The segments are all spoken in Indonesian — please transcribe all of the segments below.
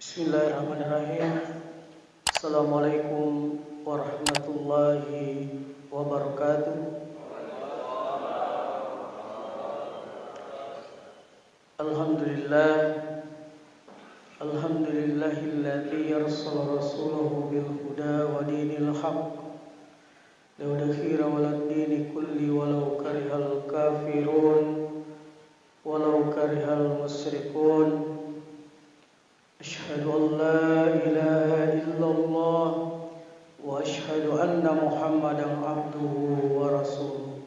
Bismillahirrahmanirrahim. Assalamualaikum warahmatullahi wabarakatuh. Alhamdulillah. Alhamdulillahilladzi arsala rasulahu bil huda wa dinil haqq liyudhhira 'alad dini kulli walau karihal kafirun walau karihal musyrikun. Asyhadu an la ilaha illallah wa asyhadu anna Muhammadan abduhu wa rasuluh.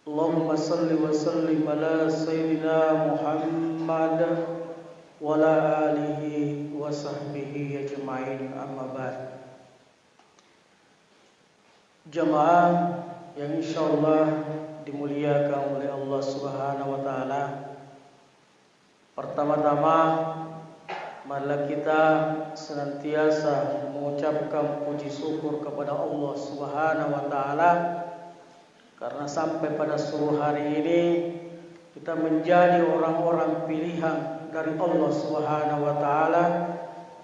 Allahumma salli wa sallim ala sayyidina Muhammad wa ala alihi wa sahbihi ajma'in, amma ba'd. Jamaah yang insyaallah dimuliakan oleh Allah Subhanahu wa taala. Pertama-tama marilah kita senantiasa mengucapkan puji syukur kepada Allah Subhanahu wa taala karena sampai pada sore hari ini kita menjadi orang-orang pilihan dari Allah Subhanahu wa taala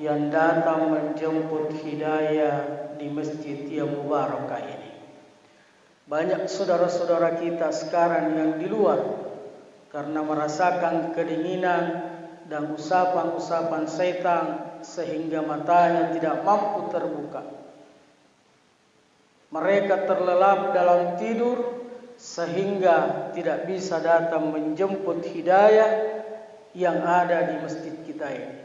yang datang menjemput hidayah di masjid yang mubarakah ini. Banyak saudara-saudara kita sekarang yang di luar karena merasakan kedinginan dan usapan-usapan setan sehingga matanya tidak mampu terbuka. Mereka terlelap dalam tidur sehingga tidak bisa datang menjemput hidayah yang ada di masjid kita ini.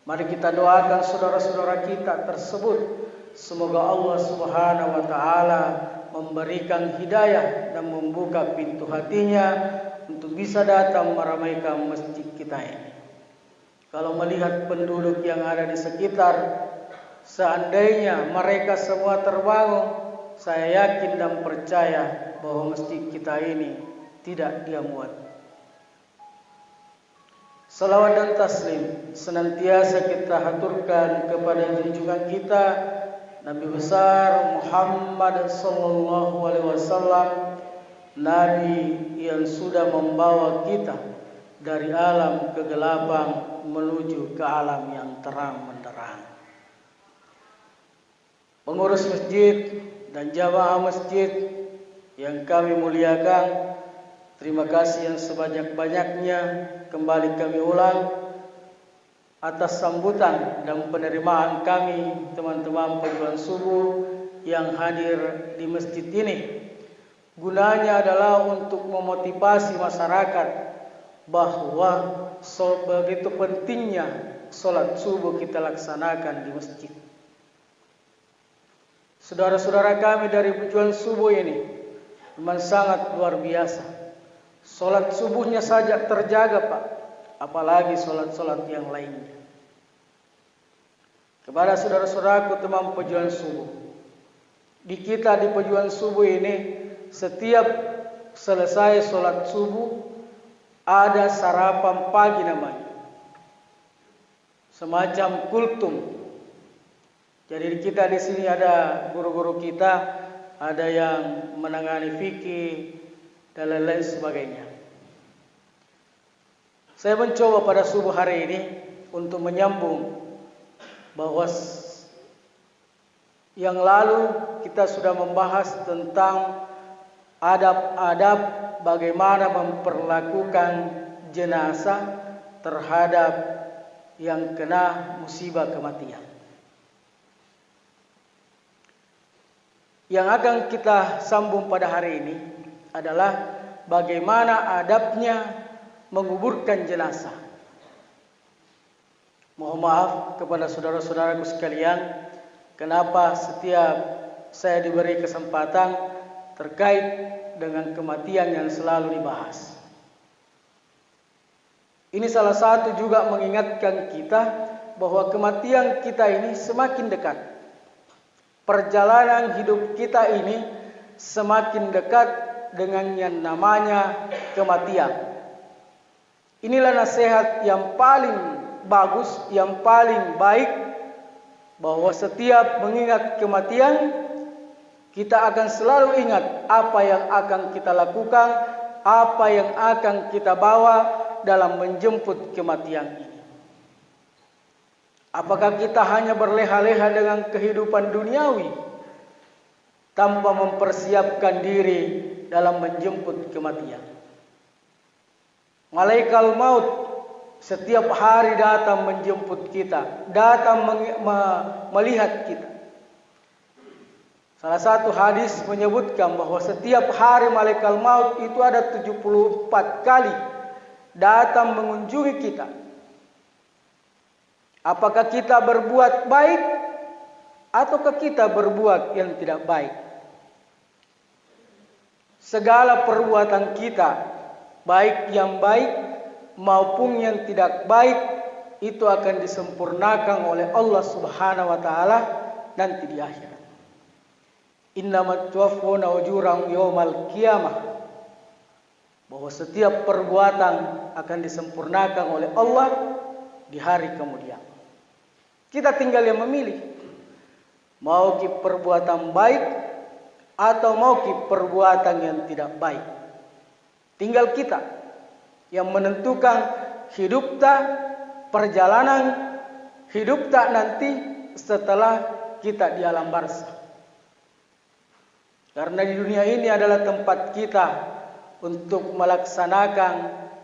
Mari kita doakan saudara-saudara kita tersebut, semoga Allah Subhanahu wa taala memberikan hidayah dan membuka pintu hatinya untuk bisa datang meramaikan masjid kita ini. Kalau melihat penduduk yang ada di sekitar, seandainya mereka semua terbangun, saya yakin dan percaya bahwa masjid kita ini tidak dia muat. Salawat dan taslim senantiasa kita haturkan kepada junjungan kita Nabi besar Muhammad sallallahu alaihi wasallam, Nabi yang sudah membawa kita dari alam kegelapan menuju ke alam yang terang benderang. Pengurus masjid dan jamaah masjid yang kami muliakan, terima kasih yang sebanyak-banyaknya kembali kami ulang atas sambutan dan penerimaan kami teman-teman pejuang subuh yang hadir di masjid ini. Gunanya adalah untuk memotivasi masyarakat bahwa begitu pentingnya sholat subuh kita laksanakan di masjid. Saudara-saudara kami dari pejuang subuh ini memang sangat luar biasa. Sholat subuhnya saja terjaga, Pak, apalagi sholat-sholat yang lainnya. Kepada saudara-saudaraku teman pejuang subuh, di kita di pejuang subuh ini setiap selesai sholat subuh ada sarapan pagi namanya, semacam kultum. Jadi kita di sini ada guru-guru kita, ada yang menangani fikih dan lain-lain sebagainya. Saya mencoba pada subuh hari ini untuk menyambung bahwa yang lalu kita sudah membahas tentang adab-adab bagaimana memperlakukan jenazah terhadap yang kena musibah kematian. Yang akan kita sambung pada hari ini adalah bagaimana adabnya menguburkan jenazah. Mohon maaf kepada saudara-saudaraku sekalian, kenapa setiap saya diberi kesempatan terkait dengan kematian yang selalu dibahas. Ini salah satu juga mengingatkan kita bahwa kematian kita ini semakin dekat. Perjalanan hidup kita ini semakin dekat dengan yang namanya kematian. Inilah nasihat yang paling bagus, yang paling baik, bahwa setiap mengingat kematian kita akan selalu ingat apa yang akan kita lakukan, apa yang akan kita bawa dalam menjemput kematian ini. Apakah kita hanya berleha-leha dengan kehidupan duniawi tanpa mempersiapkan diri dalam menjemput kematian? Malaikat maut setiap hari datang menjemput kita, datang melihat kita. Salah satu hadis menyebutkan bahwa setiap hari malaikat maut itu ada 74 kali datang mengunjungi kita. Apakah kita berbuat baik ataukah kita berbuat yang tidak baik? Segala perbuatan kita, baik yang baik maupun yang tidak baik, itu akan disempurnakan oleh Allah Subhanahu wa taala nanti di akhirat. Innamat tuwaffawna ujurahum yaumal qiyamah. Bahwa setiap perbuatan akan disempurnakan oleh Allah di hari kemudian. Kita tinggal yang memilih. Mau ki perbuatan baik atau mau ki perbuatan yang tidak baik. Tinggal kita yang menentukan hidup tak, perjalanan hidup tak nanti setelah kita di alam barzakh. Karena di dunia ini adalah tempat kita untuk melaksanakan,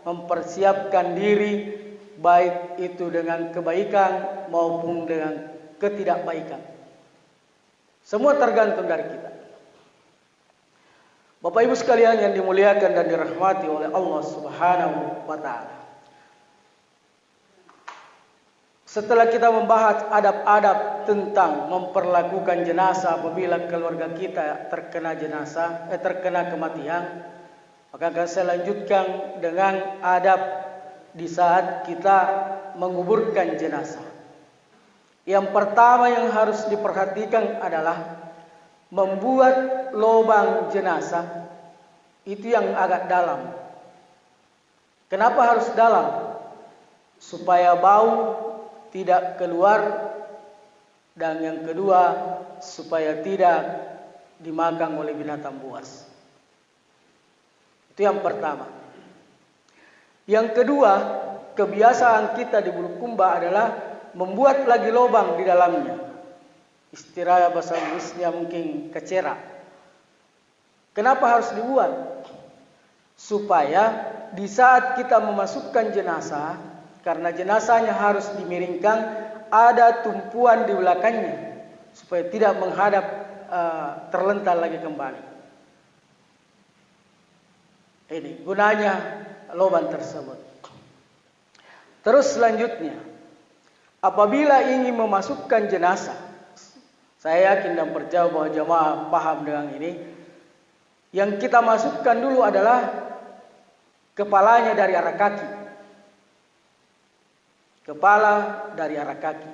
mempersiapkan diri, baik itu dengan kebaikan maupun dengan ketidakbaikan. Semua tergantung dari kita. Bapak Ibu sekalian yang dimuliakan dan dirahmati oleh Allah Subhanahu wa taala. Setelah kita membahas adab-adab tentang memperlakukan jenazah apabila keluarga kita terkena terkena kematian, maka akan saya lanjutkan dengan adab di saat kita menguburkan jenazah. Yang pertama yang harus diperhatikan adalah membuat lubang jenazah itu yang agak dalam. Kenapa harus dalam? Supaya bau tidak keluar, dan yang kedua supaya tidak dimakan oleh binatang buas. Itu yang pertama. Yang kedua, kebiasaan kita di Bulukumba adalah membuat lagi lubang di dalamnya. Istilah bahasa Inggrisnya mungkin kecera. Kenapa harus dibuat? Supaya di saat kita memasukkan jenazah, karena jenazahnya harus dimiringkan, ada tumpuan di belakangnya supaya tidak menghadap terlentar lagi kembali. Ini gunanya lubang tersebut. Terus selanjutnya, apabila ingin memasukkan jenazah, saya yakin dan percaya bahwa jemaah paham dengan ini. Yang kita masukkan dulu adalah kepalanya dari arah kaki. Kepala dari arah kaki.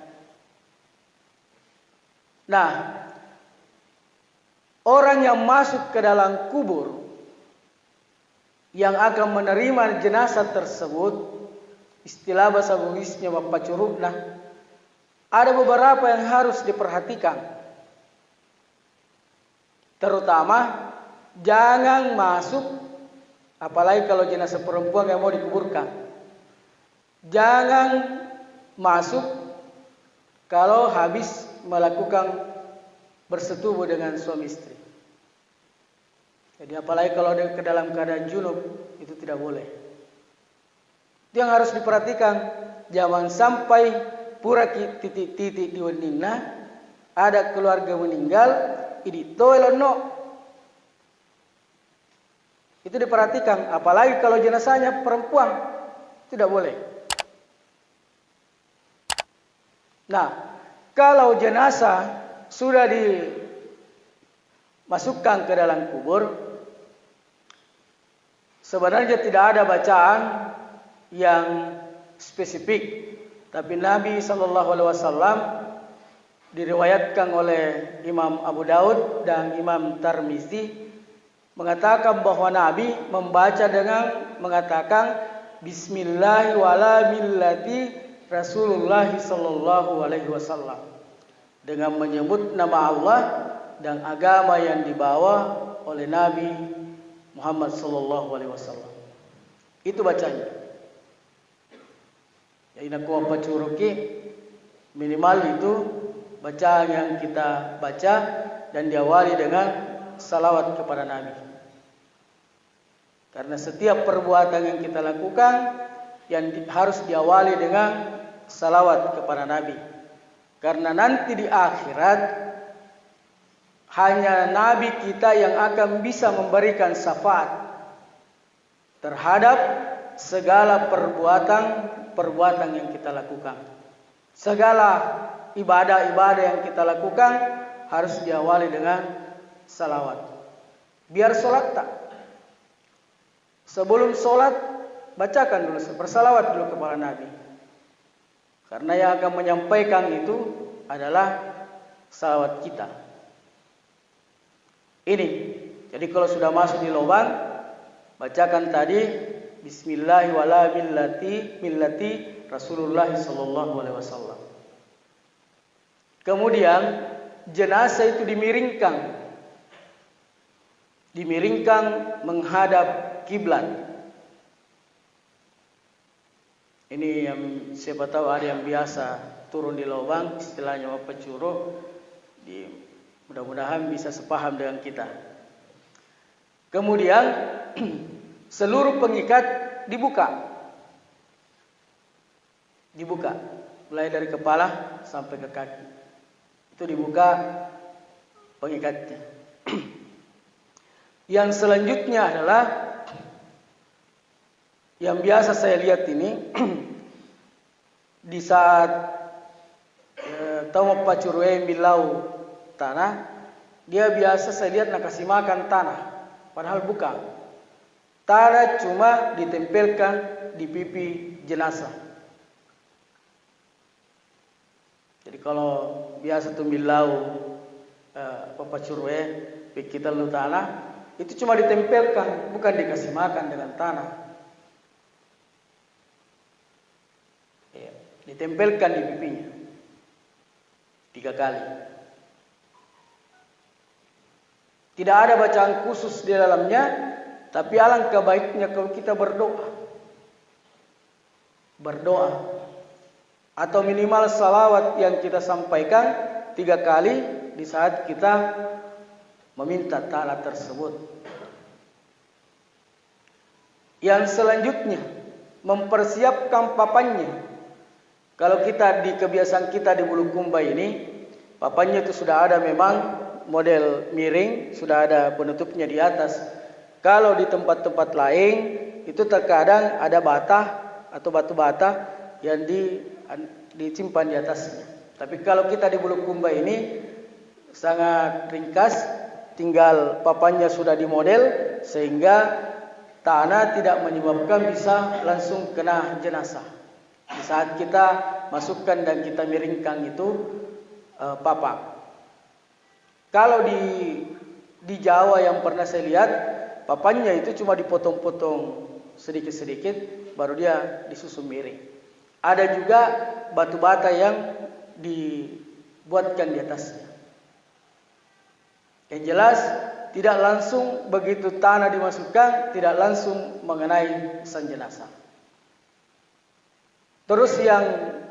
Nah, orang yang masuk ke dalam kubur yang akan menerima jenazah tersebut, istilah bahasa Inggrisnya Bapak Curugna, ada beberapa yang harus diperhatikan. Terutama jangan masuk, apalagi kalau jenazah perempuan yang mau dikuburkan, jangan masuk kalau habis melakukan bersetubuh dengan suami istri. Jadi apalagi kalau dia ke dalam keadaan junub, itu tidak boleh. Itu yang harus diperhatikan. Jangan sampai pura titik-titik di weningna, ada keluarga meninggal, ini toilono. Itu diperhatikan, apalagi kalau jenazahnya perempuan, tidak boleh. Nah, kalau jenazah sudah dimasukkan ke dalam kubur, sebenarnya tidak ada bacaan yang spesifik, tapi Nabi SAW diriwayatkan oleh Imam Abu Daud dan Imam Tirmizi mengatakan bahwa Nabi membaca dengan mengatakan Bismillah wala millati Rasulullah sallallahu alaihi wasallam, dengan menyebut nama Allah dan agama yang dibawa oleh Nabi Muhammad sallallahu alaihi wasallam. Itu bacanya. Ya ina ko pacuruki Minimal itu bacaan yang kita baca dan diawali dengan salawat kepada Nabi. Karena setiap perbuatan yang kita lakukan harus diawali dengan salawat kepada Nabi. Karena nanti di akhirat hanya Nabi kita yang akan bisa memberikan syafaat terhadap segala perbuatan yang kita lakukan. Segala ibadah-ibadah yang kita lakukan harus diawali dengan salawat. Biar sholat tak. Sebelum sholat, bacakan dulu, bersalawat dulu kepada Nabi. Karena yang akan menyampaikan itu adalah salawat kita. Ini. Jadi kalau sudah masuk di lubang, bacakan tadi Bismillahirrahmanirrahim millati Rasulullah sallallahu alaihi wasallam. Kemudian jenazah itu dimiringkan menghadap kiblat. Ini yang siapa tahu ada yang biasa turun di lubang, istilahnya pecuru. Mudah-mudahan bisa sepaham dengan kita. Kemudian seluruh pengikat dibuka, mulai dari kepala sampai ke kaki. Itu dibuka pengikatnya. Yang selanjutnya adalah yang biasa saya lihat ini di saat tamu pacurwe bilau tanah, dia biasa saya lihat nak kasih makan tanah, padahal bukan. Tanah cuma ditempelkan di pipi jenazah. Jadi kalau biasa tumbilau papacurwe kita lu tanah, itu cuma ditempelkan, bukan dikasih makan dengan tanah. Ya, ditempelkan di pipinya 3 kali. Tidak ada bacaan khusus di dalamnya. Tapi alangkah baiknya kalau kita berdoa atau minimal salawat yang kita sampaikan 3 kali di saat kita meminta tanah tersebut. Yang selanjutnya mempersiapkan papannya. Kalau kita di kebiasaan kita di Bulukumba ini, papannya itu sudah ada memang model miring, sudah ada penutupnya di atas. Kalau di tempat-tempat lain itu terkadang ada bata atau batu bata yang disimpan di atasnya. Tapi kalau kita di Bulukumba ini sangat ringkas, tinggal papannya sudah dimodel sehingga tanah tidak menyebabkan bisa langsung kena jenazah. Di saat kita masukkan dan kita miringkan itu papan. Kalau di Jawa yang pernah saya lihat, papannya itu cuma dipotong-potong sedikit-sedikit, baru dia disusun miring. Ada juga batu bata yang dibuatkan di atasnya. Yang jelas tidak langsung begitu tanah dimasukkan, tidak langsung mengenai sang jenazah. Terus yang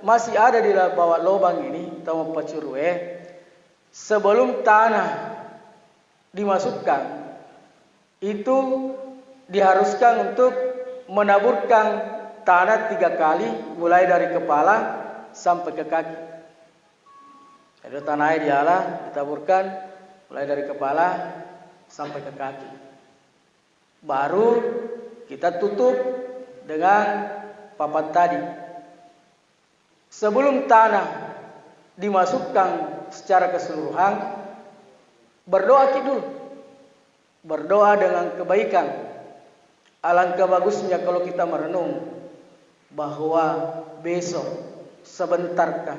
masih ada di bawah lubang ini, tamu pacurwe, sebelum tanah dimasukkan, itu diharuskan untuk menaburkan tanah 3 kali, mulai dari kepala sampai ke kaki. Jadi tanahnya dialah, ditaburkan mulai dari kepala sampai ke kaki. Baru kita tutup dengan papan tadi. Sebelum tanah dimasukkan secara keseluruhan, berdoa dulu. Berdoa dengan kebaikan. Alangkah bagusnya kalau kita merenung bahwa besok sebentarkah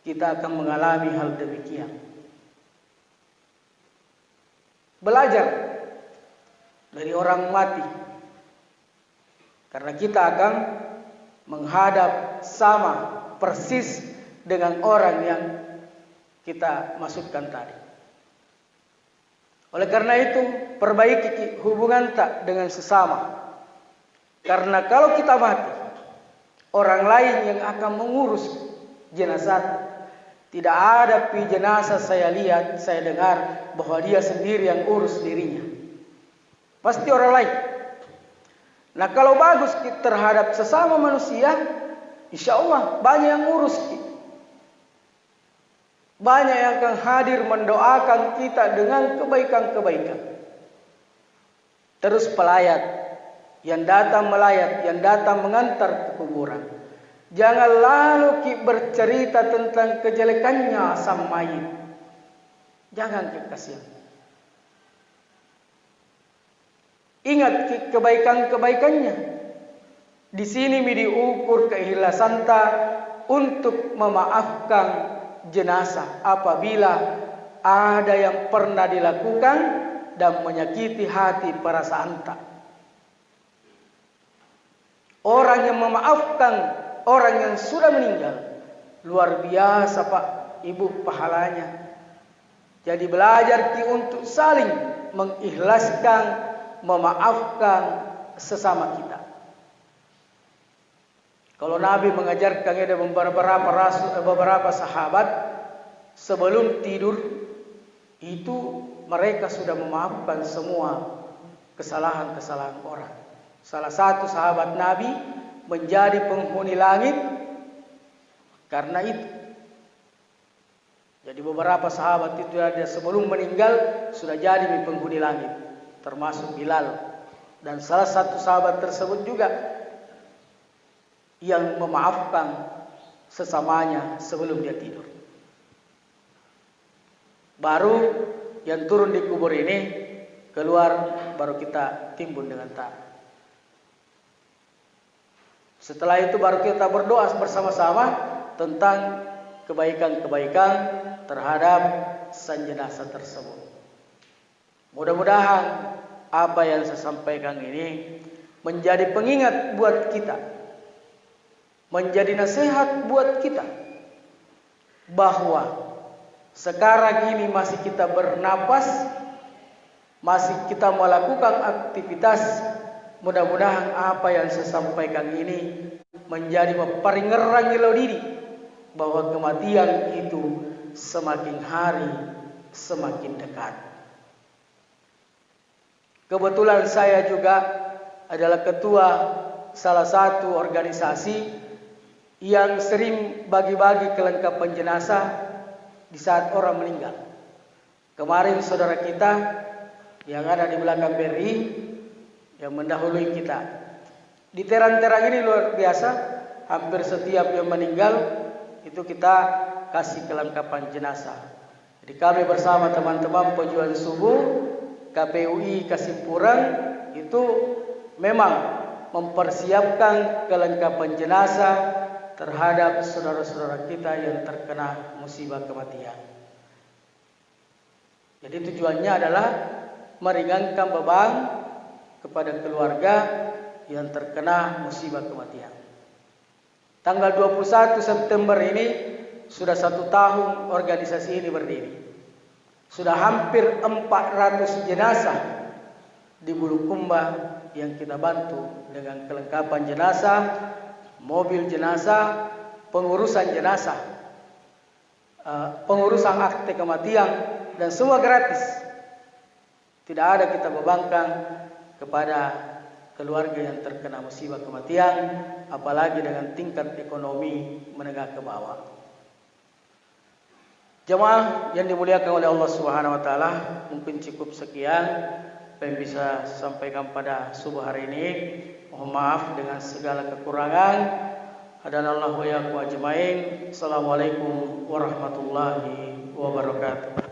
kita akan mengalami hal demikian. Belajar dari orang mati. Karena kita akan menghadap sama persis dengan orang yang kita masukkan tadi. Oleh karena itu, perbaiki hubungan tak dengan sesama. Karena kalau kita mati, orang lain yang akan mengurus jenazah. Tidak ada pi jenazah saya lihat, saya dengar bahwa dia sendiri yang urus dirinya. Pasti orang lain. Nah, kalau bagus terhadap sesama manusia, insya Allah banyak yang urus. Banyak yang akan hadir mendoakan kita dengan kebaikan-kebaikan. Terus pelayat, yang datang melayat, yang datang mengantar ke kuburan. Jangan lalu bercerita tentang kejelekannya sang mayit. Jangan kasihan. Ingat kebaikan-kebaikannya. Di sini diukur keikhlasan untuk memaafkan jenazah apabila ada yang pernah dilakukan dan menyakiti hati perasaan tak. Orang yang memaafkan orang yang sudah meninggal, luar biasa Pak Ibu pahalanya. Jadi belajar untuk saling mengikhlaskan, memaafkan sesama kita. Kalau Nabi mengajarkan ada beberapa sahabat sebelum tidur itu mereka sudah memaafkan semua kesalahan-kesalahan orang. Salah satu sahabat Nabi menjadi penghuni langit karena itu. Jadi beberapa sahabat itu ada sebelum meninggal sudah jadi penghuni langit, termasuk Bilal. Dan salah satu sahabat tersebut juga yang memaafkan sesamanya sebelum dia tidur. Baru yang turun di kubur ini keluar, baru kita timbun dengan tanah. Setelah itu baru kita berdoa bersama-sama tentang kebaikan-kebaikan terhadap sang jenazah tersebut. Mudah-mudahan apa yang saya sampaikan ini menjadi pengingat buat kita, menjadi nasihat buat kita bahwa sekarang ini masih kita bernapas, masih kita melakukan aktivitas. Mudah-mudahan apa yang saya sampaikan ini menjadi memperingerang diri bahwa kematian itu semakin hari semakin dekat. Kebetulan saya juga adalah ketua salah satu organisasi yang sering bagi-bagi kelengkapan jenazah di saat orang meninggal. Kemarin saudara kita yang ada di belakang BRI yang mendahului kita. Di terang-terang ini luar biasa, hampir setiap yang meninggal itu kita kasih kelengkapan jenazah. Jadi kami bersama teman-teman pejuang subuh KPUI Kasimpurang itu memang mempersiapkan kelengkapan jenazah terhadap saudara-saudara kita yang terkena musibah kematian. Jadi tujuannya adalah meringankan beban kepada keluarga yang terkena musibah kematian. Tanggal 21 September ini sudah 1 tahun organisasi ini berdiri. Sudah hampir 400 jenazah di Bulukumba yang kita bantu dengan kelengkapan jenazah, mobil jenazah, pengurusan jenazah, pengurusan akte kematian, dan semua gratis. Tidak ada kita bebankan kepada keluarga yang terkena musibah kematian, apalagi dengan tingkat ekonomi menengah ke bawah. Jemaah yang dimuliakan oleh Allah Subhanahu wa taala, mungkin cukup sekian yang bisa sampaikan pada subuh hari ini. Mohon maaf dengan segala kekurangan. Hadanallahu wa iyyakum ajmain. Assalamualaikum warahmatullahi wabarakatuh.